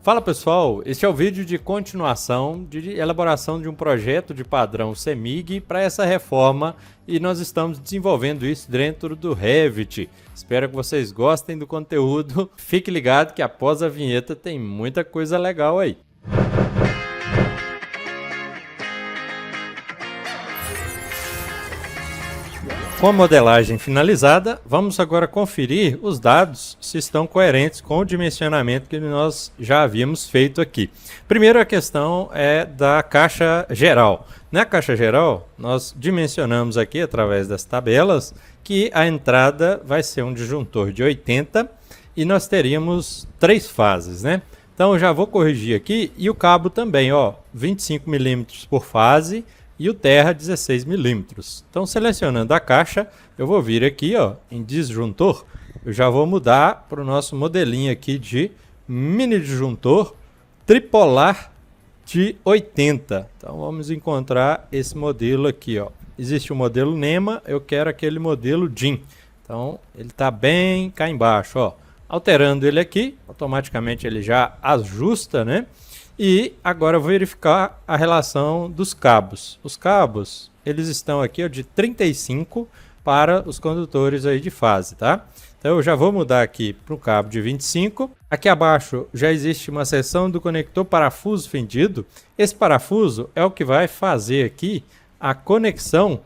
Fala pessoal, este é o vídeo de continuação de elaboração de um projeto de padrão CEMIG para essa reforma e nós estamos desenvolvendo isso dentro do Revit. Espero que vocês gostem do conteúdo. Fique ligado que após a vinheta tem muita coisa legal aí. Com a modelagem finalizada, vamos agora conferir os dados se estão coerentes com o dimensionamento que nós já havíamos feito aqui. Primeiro a questão é da caixa geral. Na caixa geral, nós dimensionamos aqui através das tabelas que a entrada vai ser um disjuntor de 80 e nós teríamos 3 fases, né? Então eu já vou corrigir aqui e o cabo também, ó, 25 mm por fase. E o terra 16 mm. Então, selecionando a caixa, eu vou vir aqui ó, em disjuntor. Eu já vou mudar para o nosso modelinho aqui de mini disjuntor tripolar de 80. Então, vamos encontrar esse modelo aqui. Ó. Existe o modelo NEMA, eu quero aquele modelo DIN. Então, ele está bem cá embaixo. Ó. Alterando ele aqui, automaticamente ele já ajusta, né? E agora eu vou verificar a relação dos cabos. Os cabos, eles estão aqui ó, de 35 para os condutores aí de fase, tá? Então eu já vou mudar aqui para o cabo de 25. Aqui abaixo já existe uma seção do conector parafuso fendido. Esse parafuso é o que vai fazer aqui a conexão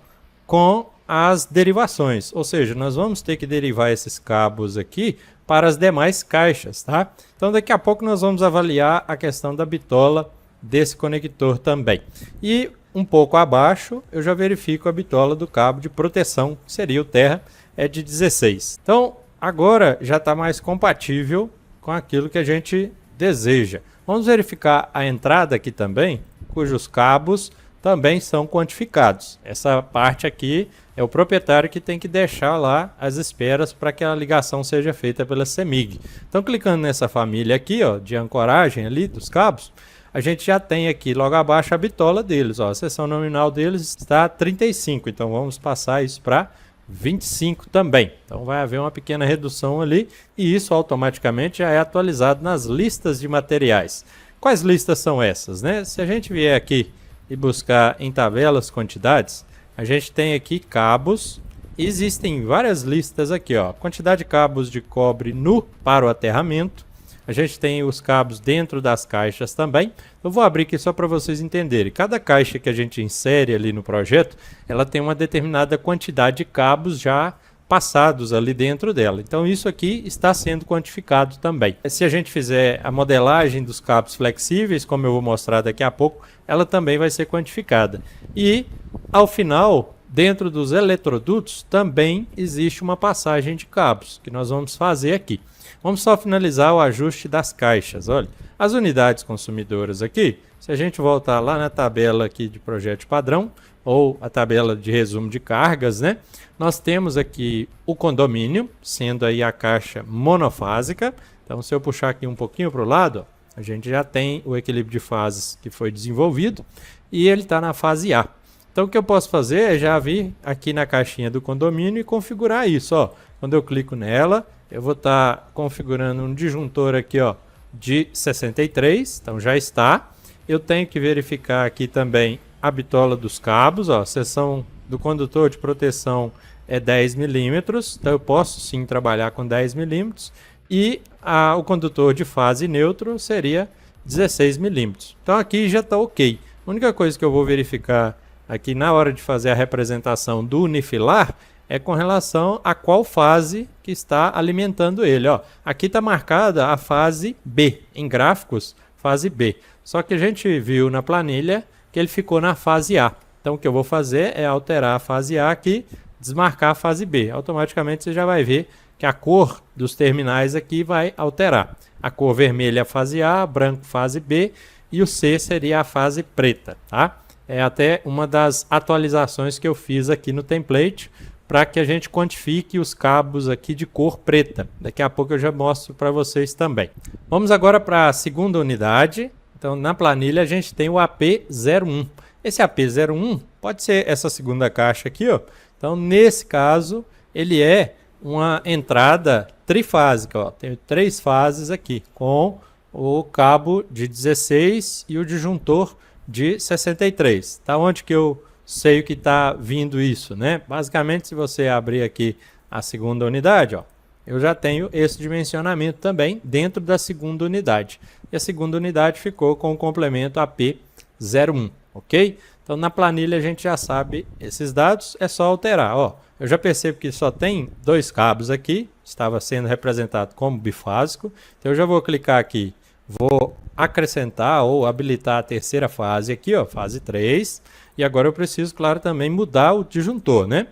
com as derivações. Ou seja, nós vamos ter que derivar esses cabos aqui para as demais caixas, tá? Então daqui a pouco nós vamos avaliar a questão da bitola desse conector também. E um pouco abaixo eu já verifico a bitola do cabo de proteção, que seria o terra, é de 16. Então agora já está mais compatível com aquilo que a gente deseja. Vamos verificar a entrada aqui também, cujos cabos também são quantificados. Essa parte aqui é o proprietário que tem que deixar lá as esperas para que a ligação seja feita pela CEMIG. Então, clicando nessa família aqui, ó, de ancoragem ali dos cabos, a gente já tem aqui logo abaixo a bitola deles. Ó, a seção nominal deles está 35, então vamos passar isso para 25 também. Então vai haver uma pequena redução ali e isso automaticamente já é atualizado nas listas de materiais. Quais listas são essas, né? Se a gente vier aqui e buscar em tabelas quantidades, a gente tem aqui cabos, existem várias listas aqui, ó, quantidade de cabos de cobre nu para o aterramento, a gente tem os cabos dentro das caixas também. Eu vou abrir aqui só para vocês entenderem, cada caixa que a gente insere ali no projeto, ela tem uma determinada quantidade de cabos já passados ali dentro dela. Então isso aqui está sendo quantificado também. Se a gente fizer a modelagem dos cabos flexíveis, como eu vou mostrar daqui a pouco, ela também vai ser quantificada. E ao final, dentro dos eletrodutos, também existe uma passagem de cabos, que nós vamos fazer aqui. Vamos só finalizar o ajuste das caixas. Olha, as unidades consumidoras aqui, se a gente voltar lá na tabela aqui de projeto de padrão, ou a tabela de resumo de cargas, né? Nós temos aqui o condomínio, sendo aí a caixa monofásica. Então, se eu puxar aqui um pouquinho para o lado, ó, a gente já tem o equilíbrio de fases que foi desenvolvido e ele está na fase A. Então, o que eu posso fazer é já vir aqui na caixinha do condomínio e configurar isso. Ó. Quando eu clico nela, eu vou estar configurando um disjuntor aqui ó, de 63, então já está. Eu tenho que verificar aqui também a bitola dos cabos, ó, a seção do condutor de proteção é 10 mm, então eu posso sim trabalhar com 10 mm e o condutor de fase neutro seria 16 mm. Então aqui já está ok. A única coisa que eu vou verificar aqui na hora de fazer a representação do unifilar é com relação a qual fase que está alimentando ele. Ó. Aqui está marcada a fase B, em gráficos, fase B. Só que a gente viu na planilha que ele ficou na fase A. Então o que eu vou fazer é alterar a fase A aqui, desmarcar a fase B. Automaticamente você já vai ver que a cor dos terminais aqui vai alterar. A cor vermelha é a fase A, branco fase B e o C seria a fase preta. Tá? É até uma das atualizações que eu fiz aqui no template para que a gente quantifique os cabos aqui de cor preta. Daqui a pouco eu já mostro para vocês também. Vamos agora para a segunda unidade. Então, na planilha, a gente tem o AP01. Esse AP01 pode ser essa segunda caixa aqui. Ó. Então, nesse caso, ele é uma entrada trifásica. Ó. Tem 3 fases aqui, com o cabo de 16 e o disjuntor de 63. Tá onde que eu sei o que está vindo isso, né? Basicamente, se você abrir aqui a segunda unidade, ó, eu já tenho esse dimensionamento também dentro da segunda unidade. E a segunda unidade ficou com o complemento AP01, ok? Então, na planilha a gente já sabe esses dados, é só alterar. Ó, eu já percebo que só tem 2 cabos aqui, estava sendo representado como bifásico. Então, eu já vou clicar aqui, vou acrescentar ou habilitar a terceira fase aqui, ó, fase 3. E agora eu preciso, claro, também mudar o disjuntor, né?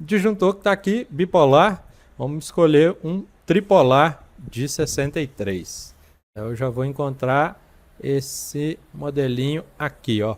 O disjuntor que está aqui, bipolar, vamos escolher um tripolar de 63. Eu já vou encontrar esse modelinho aqui, ó.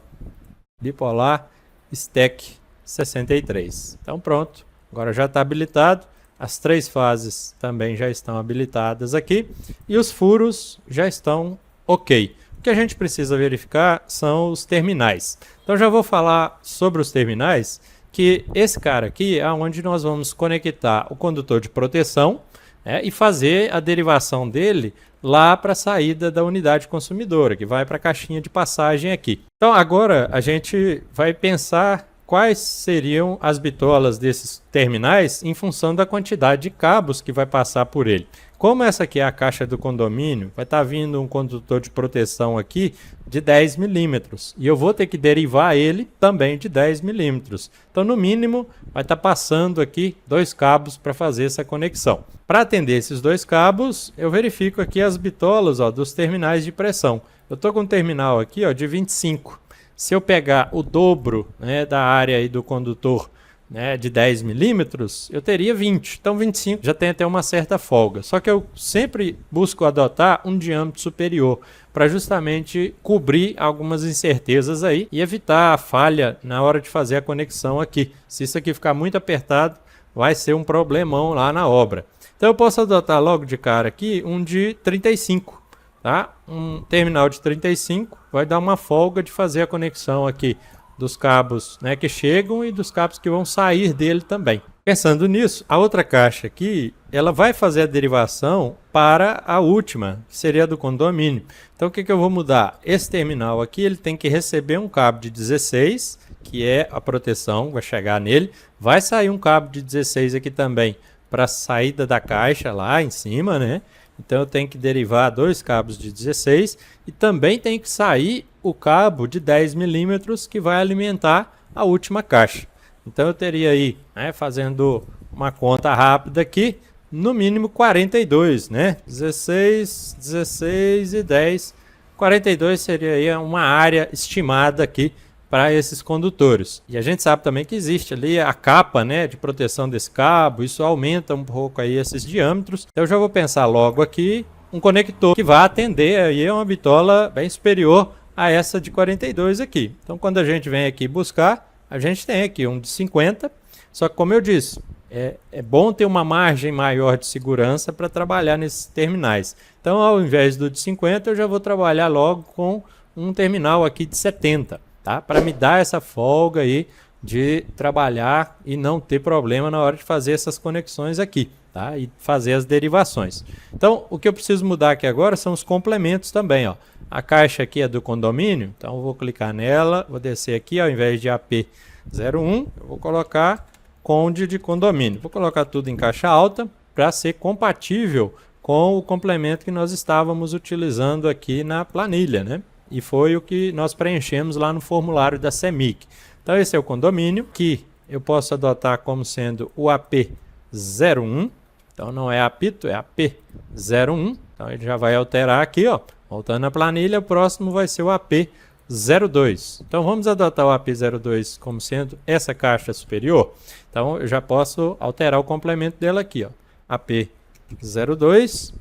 Bipolar Stack 63. Então pronto, agora já está habilitado. As 3 fases também já estão habilitadas aqui. E os furos já estão ok. O que a gente precisa verificar são os terminais. Então já vou falar sobre os terminais, que esse cara aqui é onde nós vamos conectar o condutor de proteção, né, e fazer a derivação dele lá para a saída da unidade consumidora, que vai para a caixinha de passagem aqui. Então agora a gente vai pensar quais seriam as bitolas desses terminais em função da quantidade de cabos que vai passar por ele. Como essa aqui é a caixa do condomínio, vai estar vindo um condutor de proteção aqui de 10 milímetros. E eu vou ter que derivar ele também de 10 milímetros. Então, no mínimo, vai estar passando aqui 2 cabos para fazer essa conexão. Para atender esses 2 cabos, eu verifico aqui as bitolas, ó, dos terminais de pressão. Eu estou com um terminal aqui, ó, de 25. Se eu pegar o dobro, né, da área aí do condutor, né, de 10 milímetros, eu teria 20. Então 25 já tem até uma certa folga. Só que eu sempre busco adotar um diâmetro superior para justamente cobrir algumas incertezas aí e evitar a falha na hora de fazer a conexão aqui. Se isso aqui ficar muito apertado, vai ser um problemão lá na obra. Então eu posso adotar logo de cara aqui um de 35. Tá? Um terminal de 35 vai dar uma folga de fazer a conexão aqui dos cabos, né, que chegam e dos cabos que vão sair dele também. Pensando nisso, a outra caixa aqui, ela vai fazer a derivação para a última, que seria a do condomínio. Então o que eu vou mudar? Esse terminal aqui, ele tem que receber um cabo de 16, que é a proteção, vai chegar nele. Vai sair um cabo de 16 aqui também para a saída da caixa lá em cima, né? Então eu tenho que derivar 2 cabos de 16 e também tem que sair o cabo de 10 milímetros que vai alimentar a última caixa. Então eu teria aí, né, fazendo uma conta rápida aqui, no mínimo 42, né? 16, 16 e 10. 42 seria aí uma área estimada aqui para esses condutores. E a gente sabe também que existe ali a capa, né, de proteção desse cabo, isso aumenta um pouco aí esses diâmetros. Então eu já vou pensar logo aqui um conector que vai atender aí uma bitola bem superior a essa de 42 aqui. Então quando a gente vem aqui buscar, a gente tem aqui um de 50, só que como eu disse, é bom ter uma margem maior de segurança para trabalhar nesses terminais. Então ao invés do de 50, eu já vou trabalhar logo com um terminal aqui de 70. Tá? Para me dar essa folga aí de trabalhar e não ter problema na hora de fazer essas conexões aqui, tá? E fazer as derivações. Então, o que eu preciso mudar aqui agora são os complementos também, ó. A caixa aqui é do condomínio, então eu vou clicar nela, vou descer aqui, ao invés de AP01, eu vou colocar Conde de condomínio. Vou colocar tudo em caixa alta para ser compatível com o complemento que nós estávamos utilizando aqui na planilha, né? E foi o que nós preenchemos lá no formulário da CEMIC. Então esse é o condomínio, que eu posso adotar como sendo o AP01. Então não é apito, é AP01. Então ele já vai alterar aqui, ó. Voltando na planilha, o próximo vai ser o AP02. Então vamos adotar o AP02 como sendo essa caixa superior. Então eu já posso alterar o complemento dela aqui, ó. AP02.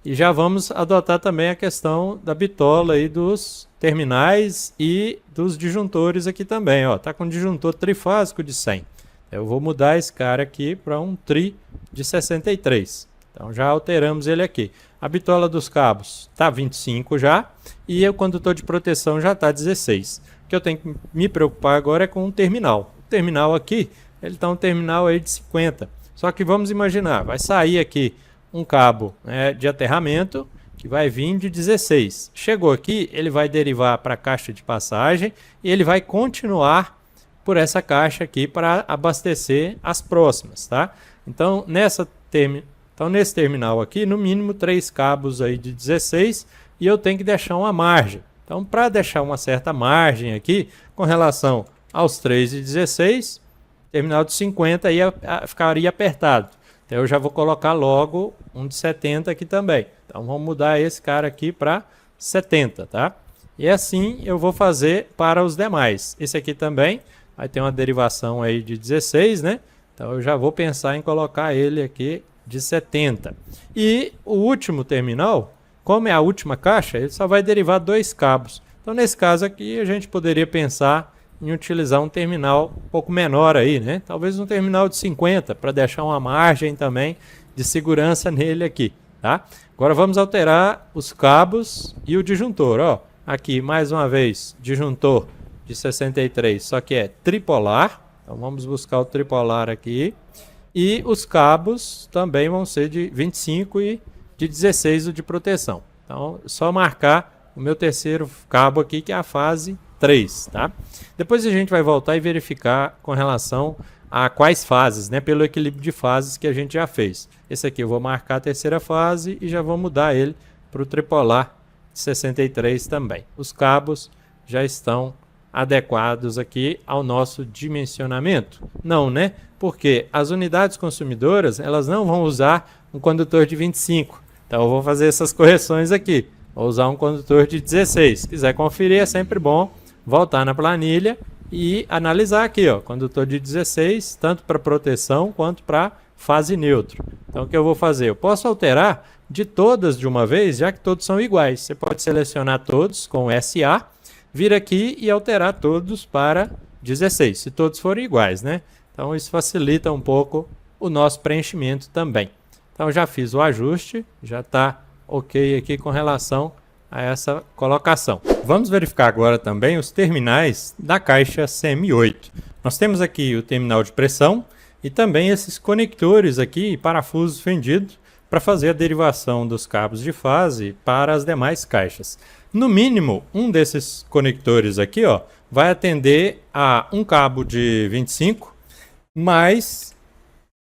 E já vamos adotar também a questão da bitola aí dos terminais e dos disjuntores aqui também, ó. Tá com disjuntor trifásico de 100. Eu vou mudar esse cara aqui para um tri de 63. Então já alteramos ele aqui. A bitola dos cabos está 25 já e o condutor de proteção já está 16. O que eu tenho que me preocupar agora é com o terminal. O terminal aqui, ele está um terminal aí de 50. Só que vamos imaginar, vai sair aqui um cabo, né, de aterramento que vai vir de 16. Chegou aqui, ele vai derivar para a caixa de passagem e ele vai continuar por essa caixa aqui para abastecer as próximas, tá? Então, nesse terminal aqui, no mínimo 3 cabos aí de 16 e eu tenho que deixar uma margem. Então, para deixar uma certa margem aqui, com relação aos 3 de 16, terminal de 50 aí ficaria apertado. Então, eu já vou colocar logo um de 70 aqui também. Então, vamos mudar esse cara aqui para 70, tá? E assim eu vou fazer para os demais. Esse aqui também vai ter uma derivação aí de 16, né? Então, eu já vou pensar em colocar ele aqui de 70. E o último terminal, como é a última caixa, ele só vai derivar 2 cabos. Então, nesse caso aqui, a gente poderia pensar em utilizar um terminal um pouco menor aí, né? Talvez um terminal de 50, para deixar uma margem também de segurança nele aqui, tá? Agora vamos alterar os cabos e o disjuntor, ó. Aqui, mais uma vez, disjuntor de 63, só que é tripolar. Então, vamos buscar o tripolar aqui. E os cabos também vão ser de 25 e de 16 o de proteção. Então, é só marcar o meu terceiro cabo aqui, que é a fase 3, tá? Depois a gente vai voltar e verificar com relação a quais fases, né? Pelo equilíbrio de fases que a gente já fez. Esse aqui eu vou marcar a terceira fase e já vou mudar ele para o tripolar 63 também. Os cabos já estão adequados aqui ao nosso dimensionamento? Não, né? Porque as unidades consumidoras, elas não vão usar um condutor de 25. Então eu vou fazer essas correções aqui. Vou usar um condutor de 16. Se quiser conferir, é sempre bom voltar na planilha e analisar aqui, ó, condutor de 16, tanto para proteção quanto para fase neutro. Então o que eu vou fazer? Eu posso alterar de todas de uma vez, já que todos são iguais. Você pode selecionar todos com SA, vir aqui e alterar todos para 16, se todos forem iguais, né? Então isso facilita um pouco o nosso preenchimento também. Então já fiz o ajuste, já está ok aqui com relação a essa colocação. Vamos verificar agora também os terminais da caixa CM8. Nós temos aqui o terminal de pressão e também esses conectores aqui, parafusos fendidos, para fazer a derivação dos cabos de fase para as demais caixas. No mínimo, um desses conectores aqui, ó, vai atender a um cabo de 25, mas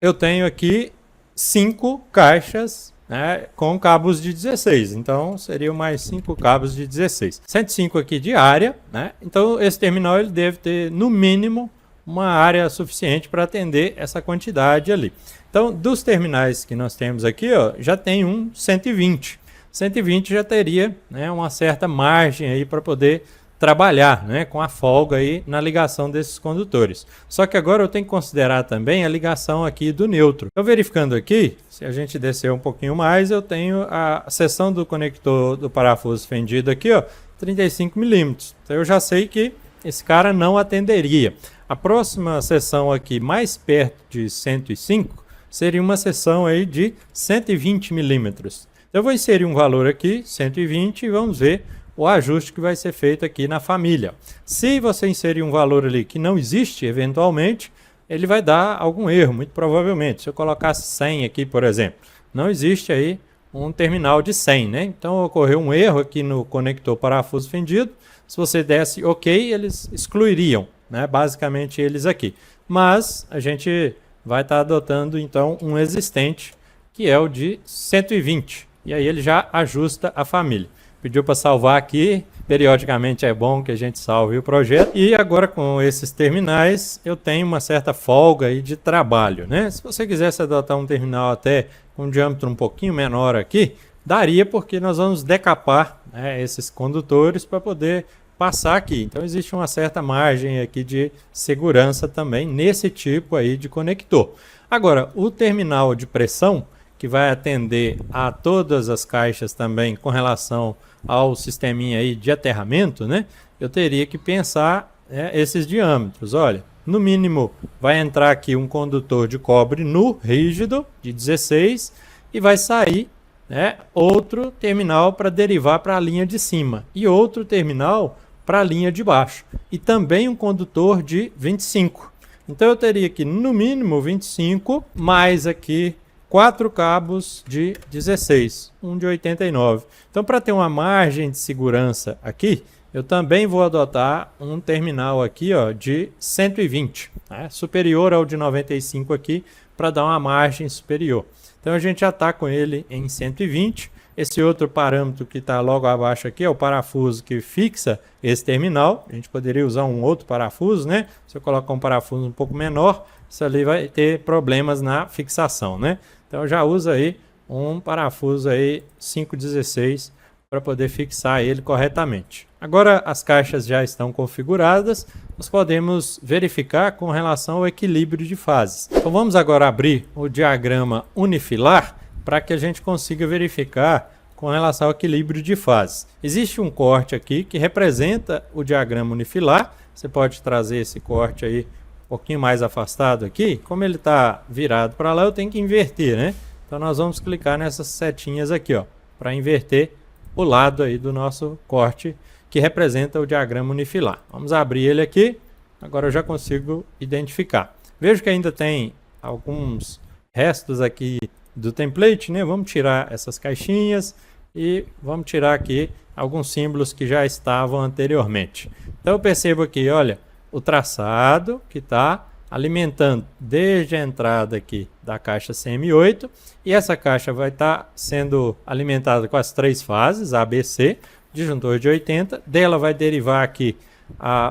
eu tenho aqui 5 caixas, né, com cabos de 16, então seriam mais 5 cabos de 16. 105 aqui de área, né? Então esse terminal ele deve ter no mínimo uma área suficiente para atender essa quantidade ali. Então dos terminais que nós temos aqui, ó, já tem um 120. 120 já teria, né, uma certa margem aí para poder trabalhar, né, com a folga aí na ligação desses condutores. Só que agora eu tenho que considerar também a ligação aqui do neutro. Eu verificando aqui, se a gente descer um pouquinho mais, eu tenho a seção do conector do parafuso fendido aqui, ó, 35 milímetros. Então eu já sei que esse cara não atenderia. A próxima seção aqui, mais perto de 105, seria uma seção aí de 120 milímetros. Então eu vou inserir um valor aqui, 120, e vamos ver o ajuste que vai ser feito aqui na família. Se você inserir um valor ali que não existe, eventualmente, ele vai dar algum erro, muito provavelmente. Se eu colocasse 100 aqui, por exemplo, não existe aí um terminal de 100, né? Então ocorreu um erro aqui no conector parafuso fendido. Se você desse OK, eles excluiriam, né? Basicamente eles aqui. Mas a gente vai estar adotando então um existente, que é o de 120. E aí ele já ajusta a família. Pediu para salvar aqui, periodicamente é bom que a gente salve o projeto. E agora com esses terminais eu tenho uma certa folga aí de trabalho, né? Se você quisesse adotar um terminal até com um diâmetro um pouquinho menor aqui, daria, porque nós vamos decapar, né, esses condutores para poder passar aqui. Então existe uma certa margem aqui de segurança também nesse tipo aí de conector. Agora, o terminal de pressão, que vai atender a todas as caixas também com relação ao sisteminha aí de aterramento, né? Eu teria que pensar, esses diâmetros. Olha, no mínimo vai entrar aqui um condutor de cobre nu, rígido, de 16, e vai sair, né, outro terminal para derivar para a linha de cima e outro terminal para a linha de baixo. E também um condutor de 25. Então eu teria aqui no mínimo 25, mais aqui 4 cabos de 16, um de 89. Então, para ter uma margem de segurança aqui, eu também vou adotar um terminal aqui, ó, de 120, né? Superior ao de 95 aqui, para dar uma margem superior. Então, a gente já está com ele em 120. Esse outro parâmetro que está logo abaixo aqui é o parafuso que fixa esse terminal. A gente poderia usar um outro parafuso, né? Se eu colocar um parafuso um pouco menor, isso ali vai ter problemas na fixação, né? Então já usa aí um parafuso aí 516 para poder fixar ele corretamente. Agora as caixas já estão configuradas, nós podemos verificar com relação ao equilíbrio de fases. Então vamos agora abrir o diagrama unifilar para que a gente consiga verificar com relação ao equilíbrio de fases. Existe um corte aqui que representa o diagrama unifilar. Você pode trazer esse corte aí um pouquinho mais afastado aqui. Como ele está virado para lá, eu tenho que inverter, né? Então nós vamos clicar nessas setinhas aqui, ó, para inverter o lado aí do nosso corte que representa o diagrama unifilar. Vamos abrir ele aqui. Agora eu já consigo identificar. Vejo que ainda tem alguns restos aqui do template, né? Vamos tirar essas caixinhas e vamos tirar aqui alguns símbolos que já estavam anteriormente. Então eu percebo aqui, olha, o traçado que está alimentando desde a entrada aqui da caixa CM8 e essa caixa vai estar sendo alimentada com as 3 fases, ABC, disjuntor de 80, dela vai derivar aqui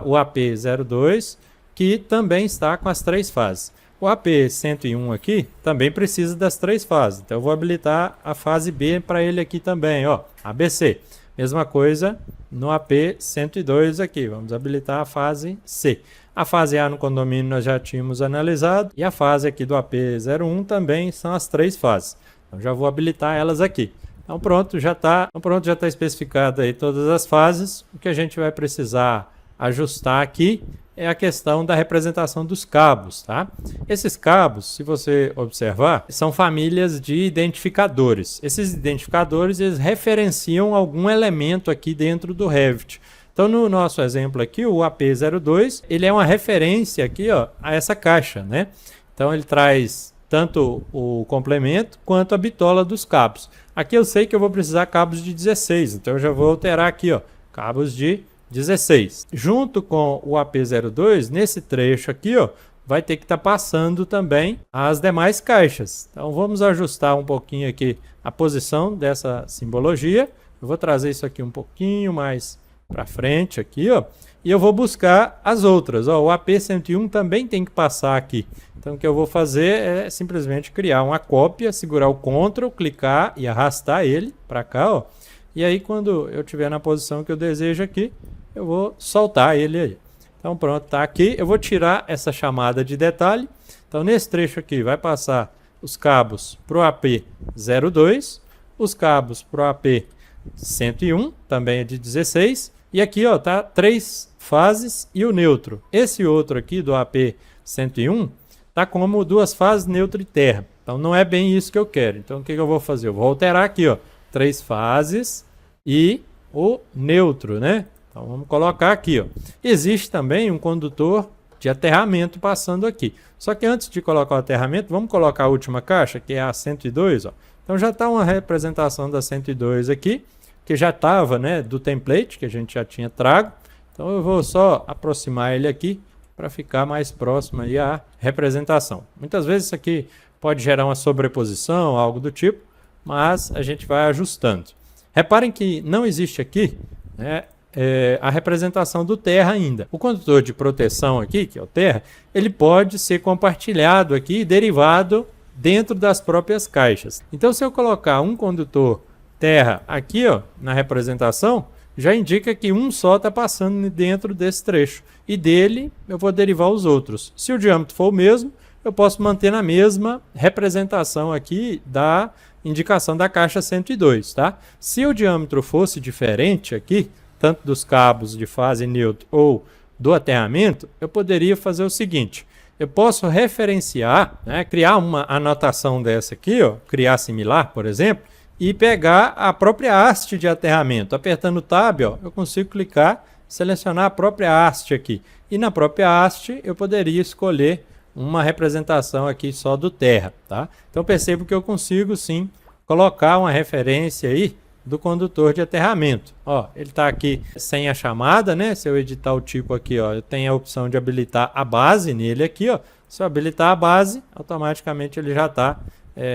o AP02, que também está com as 3 fases. O AP101 aqui também precisa das 3 fases, então eu vou habilitar a fase B para ele aqui também, ó, ABC. Mesma coisa no AP102 aqui, vamos habilitar a fase C. A fase A no condomínio nós já tínhamos analisado e a fase aqui do AP01 também são as 3 fases. Então já vou habilitar elas aqui. Então pronto, já está especificado aí todas as fases. O que a gente vai precisar ajustar aqui é a questão da representação dos cabos, tá? Esses cabos, se você observar, são famílias de identificadores. Esses identificadores, eles referenciam algum elemento aqui dentro do Revit. Então, no nosso exemplo aqui, o AP02, ele é uma referência aqui, ó, a essa caixa, né? Então, ele traz tanto o complemento quanto a bitola dos cabos. Aqui eu sei que eu vou precisar cabos de 16, então eu já vou alterar aqui, ó, cabos de 16. Junto com o AP02, nesse trecho aqui, ó, vai ter que estar passando também as demais caixas. Então vamos ajustar um pouquinho aqui a posição dessa simbologia. Eu vou trazer isso aqui um pouquinho mais para frente aqui, ó, e eu vou buscar as outras. Ó, o AP101 também tem que passar aqui. Então o que eu vou fazer é simplesmente criar uma cópia, segurar o Ctrl, clicar e arrastar ele para cá, ó. E aí quando eu estiver na posição que eu desejo aqui, eu vou soltar ele aí. Então pronto, está aqui. Eu vou tirar essa chamada de detalhe. Então nesse trecho aqui vai passar os cabos para o AP02, os cabos para o AP101, também é de 16. E aqui ó, tá 3 fases e o neutro. Esse outro aqui do AP101 tá como 2 fases, neutro e terra. Então não é bem isso que eu quero. Então o que eu vou fazer? Eu vou alterar aqui, ó, 3 fases e o neutro, né? Então vamos colocar aqui, ó. Existe também um condutor de aterramento passando aqui. Só que antes de colocar o aterramento, vamos colocar a última caixa, que é a 102, ó. Então já está uma representação da 102 aqui, que já estava, né, do template que a gente já tinha trago. Então eu vou só aproximar ele aqui para ficar mais próximo aí à representação. Muitas vezes isso aqui pode gerar uma sobreposição, algo do tipo, mas a gente vai ajustando. Reparem que não existe aqui, né, a representação do terra ainda. O condutor de proteção aqui, que é o terra, ele pode ser compartilhado aqui e derivado dentro das próprias caixas. Então se eu colocar um condutor terra aqui, ó, na representação, já indica que um só está passando dentro desse trecho. E dele eu vou derivar os outros. Se o diâmetro for o mesmo, eu posso manter na mesma representação aqui da indicação da caixa 102, tá? Se o diâmetro fosse diferente aqui, tanto dos cabos de fase neutro ou do aterramento, eu poderia fazer o seguinte: eu posso referenciar, né, criar uma anotação dessa aqui, ó, criar similar, por exemplo, e pegar a própria haste de aterramento. Apertando o Tab, ó, eu consigo clicar, selecionar a própria haste aqui. E na própria haste eu poderia escolher uma representação aqui só do terra, tá? Então percebo que eu consigo sim colocar uma referência aí do condutor de aterramento. Ó, ele está aqui sem a chamada, né? Se eu editar o tipo aqui, ó, eu tenho a opção de habilitar a base nele aqui, ó. Se eu habilitar a base, automaticamente ele já está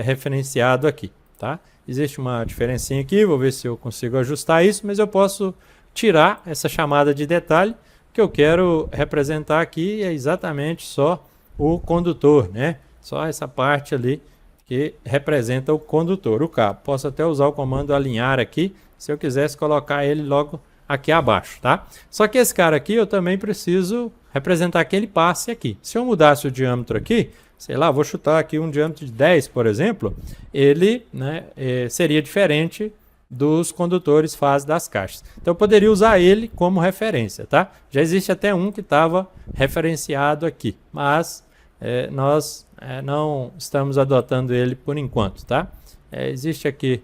referenciado aqui, tá? Existe uma diferencinha aqui, vou ver se eu consigo ajustar isso, mas eu posso tirar essa chamada de detalhe. O que eu quero representar aqui é exatamente só o condutor, né? Só essa parte ali que representa o condutor, o cabo. Posso até usar o comando alinhar aqui, se eu quisesse colocar ele logo aqui abaixo, tá? Só que esse cara aqui eu também preciso representar aquele passe aqui. Se eu mudasse o diâmetro aqui, sei lá, vou chutar aqui um diâmetro de 10, por exemplo, ele, né, seria diferente dos condutores fase das caixas. Então eu poderia usar ele como referência, tá? Já existe até um que estava referenciado aqui, mas nós não estamos adotando ele por enquanto, tá? Existe aqui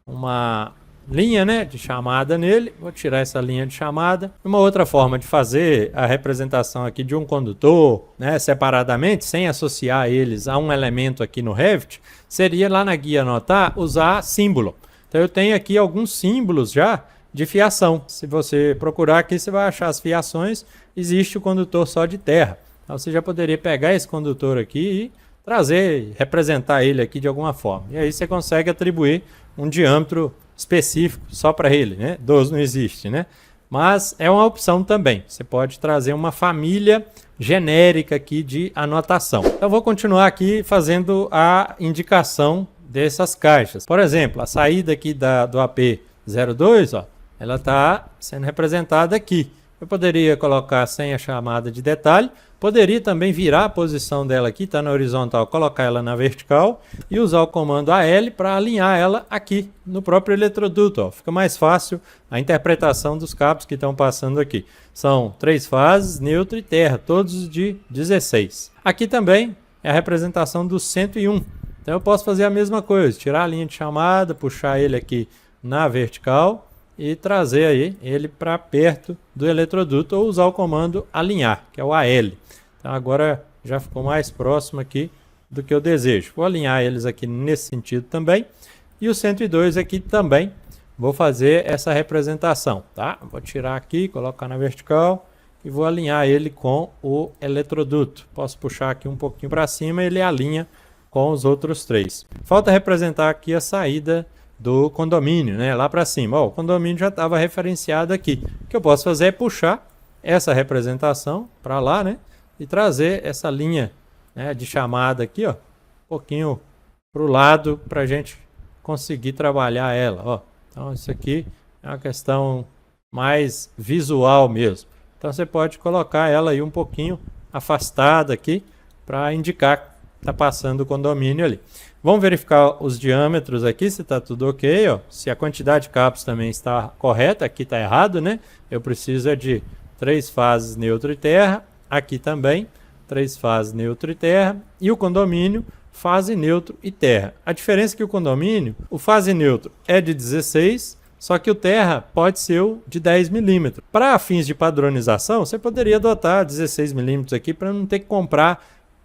uma linha, né, de chamada nele. Vou tirar essa linha de chamada. Uma outra forma de fazer a representação aqui de um condutor, né, separadamente, sem associar eles a um elemento aqui no Revit, seria lá na guia anotar, usar símbolo. Então eu tenho aqui alguns símbolos já de fiação. Se você procurar aqui, você vai achar as fiações. Existe o condutor só de terra. Então você já poderia pegar esse condutor aqui e trazer, representar ele aqui de alguma forma. E aí você consegue atribuir um diâmetro específico só para ele, né? 12 não existe, né? Mas é uma opção também. Você pode trazer uma família genérica aqui de anotação. Então vou continuar aqui fazendo a indicação dessas caixas. Por exemplo, a saída aqui do AP02, ó, ela está sendo representada aqui. Eu poderia colocar sem a chamada de detalhe, poderia também virar a posição dela aqui, está na horizontal, colocar ela na vertical e usar o comando AL para alinhar ela aqui no próprio eletroduto. Ó. Fica mais fácil a interpretação dos cabos que estão passando aqui. São 3 fases, neutro e terra, todos de 16. Aqui também é a representação do 101. Então eu posso fazer a mesma coisa, tirar a linha de chamada, puxar ele aqui na vertical e trazer aí ele para perto do eletroduto ou usar o comando alinhar, que é o AL. Então agora já ficou mais próximo aqui do que eu desejo. Vou alinhar eles aqui nesse sentido também. E o 102 aqui também vou fazer essa representação, tá? Vou tirar aqui, colocar na vertical e vou alinhar ele com o eletroduto. Posso puxar aqui um pouquinho para cima e ele alinha com os outros 3. Falta representar aqui a saída do condomínio, né, lá para cima. Ó, o condomínio já estava referenciado aqui. O que eu posso fazer é puxar essa representação para lá, né, e trazer essa linha, né, de chamada aqui, ó, um pouquinho para o lado para a gente conseguir trabalhar ela. Ó. Então isso aqui é uma questão mais visual mesmo. Então você pode colocar ela aí um pouquinho afastada aqui para indicar que está passando o condomínio ali. Vamos verificar os diâmetros aqui, se está tudo ok, ó. Se a quantidade de cabos também está correta, aqui está errado, né? Eu preciso de 3 fases neutro e terra, aqui também 3 fases neutro e terra, e o condomínio fase neutro e terra. A diferença é que o condomínio, o fase neutro é de 16, só que o terra pode ser o de 10 milímetros. Para fins de padronização, você poderia adotar 16 milímetros aqui para não ter que comprar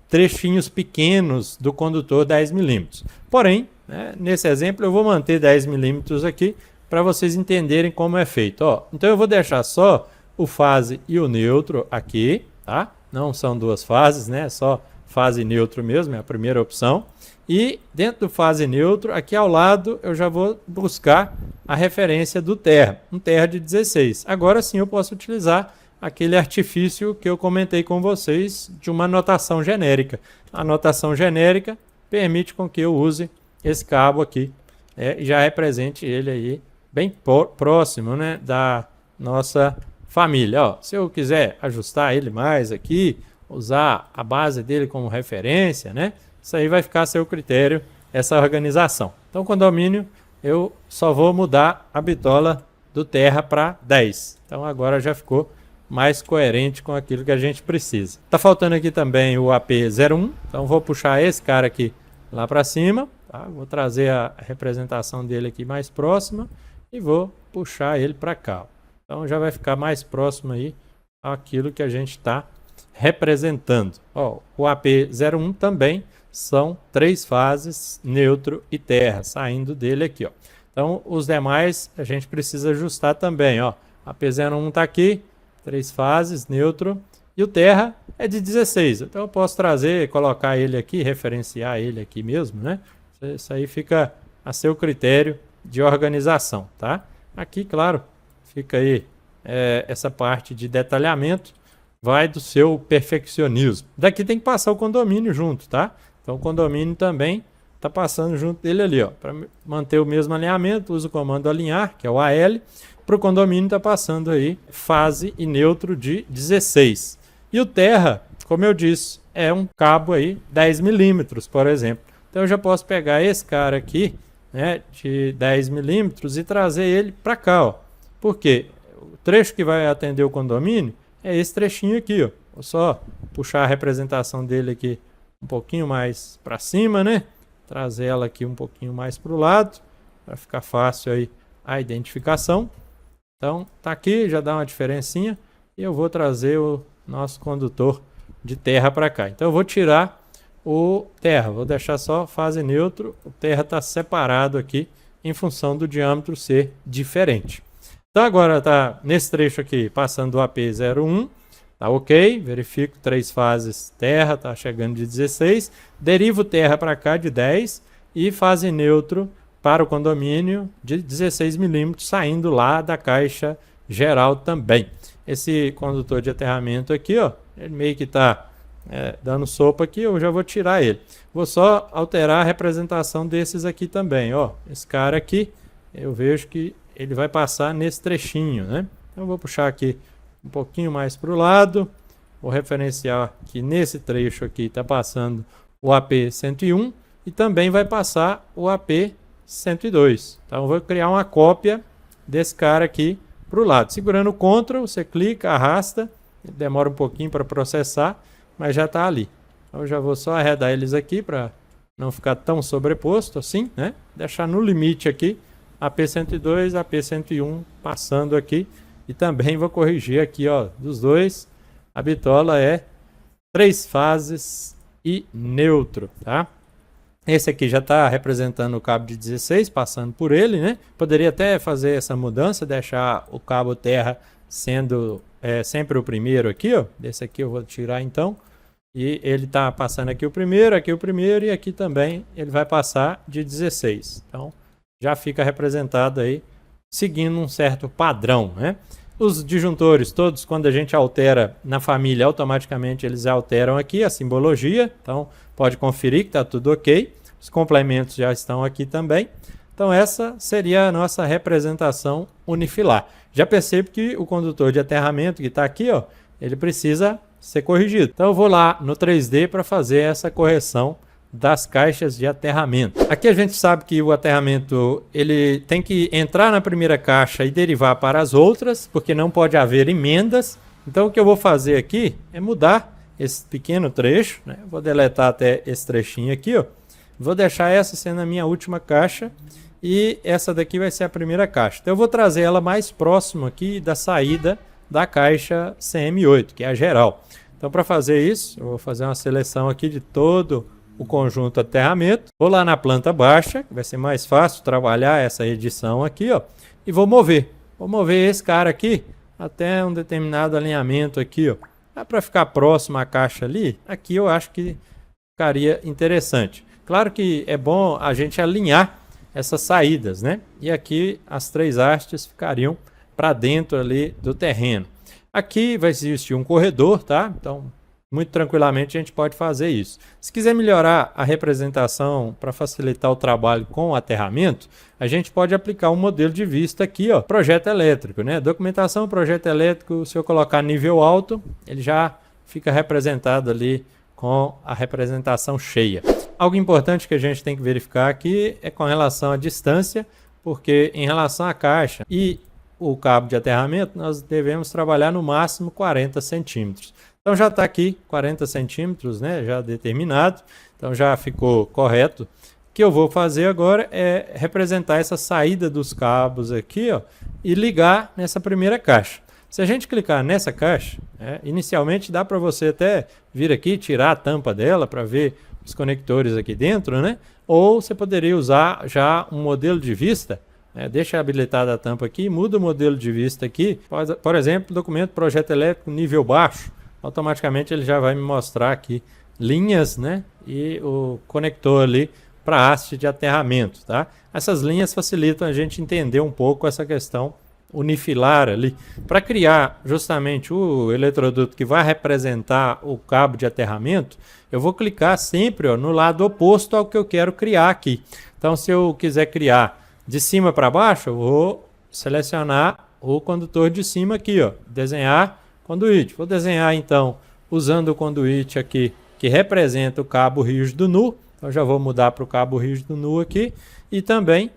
trechinhos pequenos do condutor 10 milímetros. Porém, né, nesse exemplo eu vou manter 10 milímetros aqui para vocês entenderem como é feito. Ó, então eu vou deixar só o fase e o neutro aqui, tá? Não são 2 fases, né? Só fase e neutro mesmo, é a primeira opção. E dentro do fase neutro, aqui ao lado, eu já vou buscar a referência do terra, um terra de 16. Agora sim eu posso utilizar aquele artifício que eu comentei com vocês de uma anotação genérica. A anotação genérica permite com que eu use esse cabo aqui e já represente ele aí bem próximo, né, da nossa família. Ó, se eu quiser ajustar ele mais aqui, usar a base dele como referência, né, isso aí vai ficar a seu critério, essa organização. Então, condomínio, eu só vou mudar a bitola do terra para 10. Então, agora já ficou mais coerente com aquilo que a gente precisa. Tá faltando aqui também o AP01, então vou puxar esse cara aqui lá para cima, tá? Vou trazer a representação dele aqui mais próxima e vou puxar ele para cá. Então já vai ficar mais próximo aí aquilo que a gente está representando. Ó, o AP01 também são 3 fases, neutro e terra, saindo dele aqui, ó. Então, os demais a gente precisa ajustar também, ó. A P01 está aqui, 3 fases, neutro, e o terra é de 16. Então, eu posso trazer, colocar ele aqui, referenciar ele aqui mesmo, né? Isso aí fica a seu critério de organização, tá? Aqui, claro, fica aí essa parte de detalhamento, vai do seu perfeccionismo. Daqui tem que passar o condomínio junto, tá? Então, o condomínio também está passando junto dele ali, ó. Para manter o mesmo alinhamento, usa o comando alinhar, que é o AL. Para o condomínio está passando aí fase e neutro de 16. E o terra, como eu disse, é um cabo aí 10 milímetros, por exemplo. Então eu já posso pegar esse cara aqui, né, de 10 milímetros e trazer ele para cá, ó. Por quê? O trecho que vai atender o condomínio é esse trechinho aqui, ó. Vou só puxar a representação dele aqui um pouquinho mais para cima, né? Trazer ela aqui um pouquinho mais para o lado, para ficar fácil aí a identificação. Então, tá aqui, já dá uma diferencinha. E eu vou trazer o nosso condutor de terra para cá. Então, eu vou tirar o terra, vou deixar só fase neutro. O terra está separado aqui em função do diâmetro ser diferente. Então, agora está nesse trecho aqui, passando do AP01. Tá ok, verifico 3 fases terra, tá chegando de 16. Derivo terra para cá de 10 e fase neutro para o condomínio de 16 milímetros, saindo lá da caixa geral também. Esse condutor de aterramento aqui, ó, ele meio que está dando sopa aqui, eu já vou tirar ele. Vou só alterar a representação desses aqui também, ó. Esse cara aqui, eu vejo que ele vai passar nesse trechinho, né? Então eu vou puxar aqui um pouquinho mais para o lado, vou referenciar que nesse trecho aqui está passando o AP101 e também vai passar o AP102. Então eu vou criar uma cópia desse cara aqui para o lado. Segurando o Ctrl, você clica, arrasta, demora um pouquinho para processar, mas já está ali. Então eu já vou só arredar eles aqui para não ficar tão sobreposto assim, né? Deixar no limite aqui, AP102, AP101 passando aqui. E também vou corrigir aqui, ó, dos dois, a bitola é 3 fases e neutro, tá? Esse aqui já está representando o cabo de 16, passando por ele, né? Poderia até fazer essa mudança, deixar o cabo terra sendo sempre o primeiro aqui, ó. Desse aqui eu vou tirar então. E ele está passando aqui o primeiro e aqui também ele vai passar de 16. Então já fica representado aí, seguindo um certo padrão, né? Os disjuntores todos, quando a gente altera na família, automaticamente eles alteram aqui a simbologia. Então, pode conferir que está tudo ok. Os complementos já estão aqui também. Então, essa seria a nossa representação unifilar. Já percebo que o condutor de aterramento que está aqui, ó, ele precisa ser corrigido. Então, eu vou lá no 3D para fazer essa correção das caixas de aterramento. Aqui a gente sabe que o aterramento ele tem que entrar na primeira caixa e derivar para as outras, porque não pode haver emendas. Então o que eu vou fazer aqui é mudar esse pequeno trecho, né? Vou deletar até esse trechinho aqui, ó. Vou deixar essa sendo a minha última caixa e essa daqui vai ser a primeira caixa. Então eu vou trazer ela mais próximo aqui da saída da caixa CM8, que é a geral. Então para fazer isso, eu vou fazer uma seleção aqui de todo o conjunto aterramento, vou lá na planta baixa, que vai ser mais fácil trabalhar essa edição aqui, ó, e vou mover esse cara aqui até um determinado alinhamento aqui, ó, para ficar próximo à caixa ali. Aqui eu acho que ficaria interessante. Claro que é bom a gente alinhar essas saídas, né? E aqui as 3 hastes ficariam para dentro ali do terreno. Aqui vai existir um corredor, tá? Então muito tranquilamente a gente pode fazer isso. Se quiser melhorar a representação para facilitar o trabalho com o aterramento, a gente pode aplicar um modelo de vista aqui, ó, projeto elétrico, né? Documentação, projeto elétrico, se eu colocar nível alto, ele já fica representado ali com a representação cheia. Algo importante que a gente tem que verificar aqui é com relação à distância, porque em relação à caixa e o cabo de aterramento, nós devemos trabalhar no máximo 40 centímetros. Então já está aqui 40 centímetros, né, já determinado, então já ficou correto. O que eu vou fazer agora é representar essa saída dos cabos aqui, ó, e ligar nessa primeira caixa. Se a gente clicar nessa caixa, inicialmente dá para você até vir aqui, tirar a tampa dela para ver os conectores aqui dentro, né? Ou você poderia usar já um modelo de vista, deixa habilitada a tampa aqui, muda o modelo de vista aqui, por exemplo, documento projeto elétrico nível baixo, automaticamente ele já vai me mostrar aqui linhas, né? E o conector ali para haste de aterramento, tá? Essas linhas facilitam a gente entender um pouco essa questão unifilar ali, para criar justamente o eletroduto que vai representar o cabo de aterramento. Eu vou clicar sempre no lado oposto ao que eu quero criar aqui. Então, se eu quiser criar de cima para baixo, eu vou selecionar o condutor de cima aqui, desenhar conduíte. Vou desenhar então usando o conduíte aqui que representa o cabo rígido nu. Então já vou mudar para o cabo rígido nu aqui e também